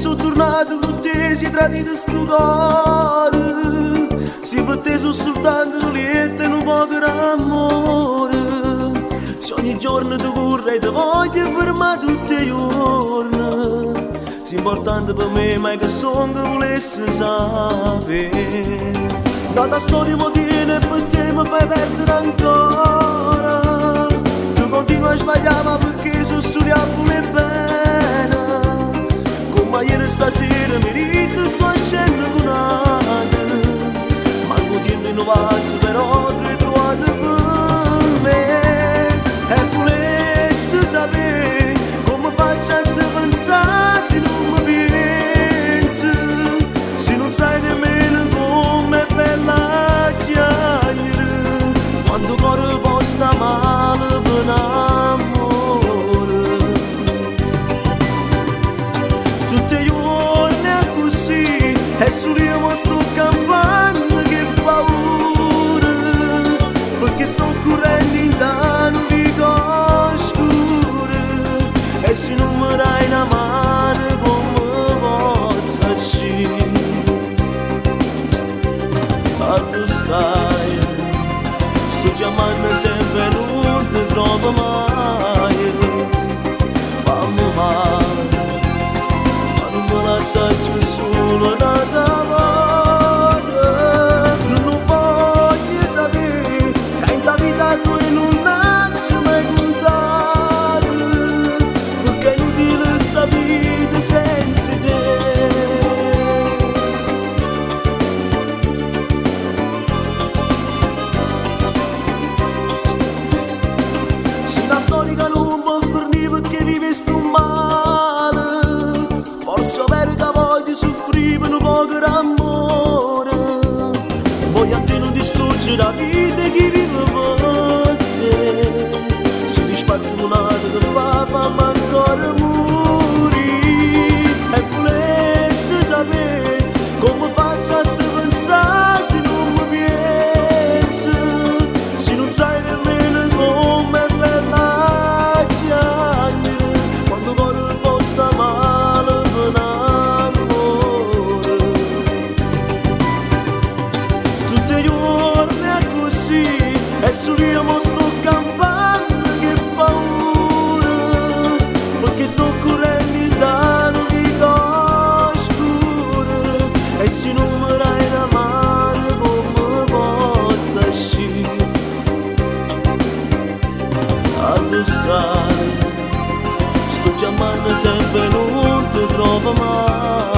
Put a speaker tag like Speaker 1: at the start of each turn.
Speaker 1: sono tornato con te, si è tradito sto cuore. Se per te sono soltanto lieta e un po' per amore. Se ogni giorno ti corre e ti voglio fermare tutti i giorni. Se importante per me ma è che son che volesse sapere. Data storia mi tiene per te mi fai perdere ancora. Tu continui a sbagliare ma perché sono solo a voler bene. Come ieri stasera mi rito sto scendendo con altri. Manco dirmi in vaso però ti ritrovate per me. E volessi sapere come faccio a te pensare se non mi pensi. Se non sai nemmeno come è bella chiacchiere. Quando cuore può sta male per amore. Tutti i giorni è così e solo io mi sto campando che paura. Perché sto correndo in danno di oscure. E se non mi dai una mano come posso uscire. Ma tu stai, sto chiamando sempre e non ti trovo mai. Fammi male, ma non mi lascia più solo da volta. Non voglio sapere che in ta vita tu non hai mai contato. Perché è inutile sta vita senza te. La storia non può finire perché vive sto male. Forse avere che voglio soffrire un po' per amore. Voglio a te non distruggere la vita che vive per te. Se ti spartunato che fa ancora morire. E volessi sapere come faccio a te pensare se non mi pensi. Se non sai nemmeno come è bella chiacchiere. Quando cuore può sta male per amore. Tutti i giorni è così e solo io mi sto campando che paura. Perché sto correndo in danno di oscure. E se non mi dai una mano come posso uscire. A tu stai, sto chiamando sempre e non ti trovo mai.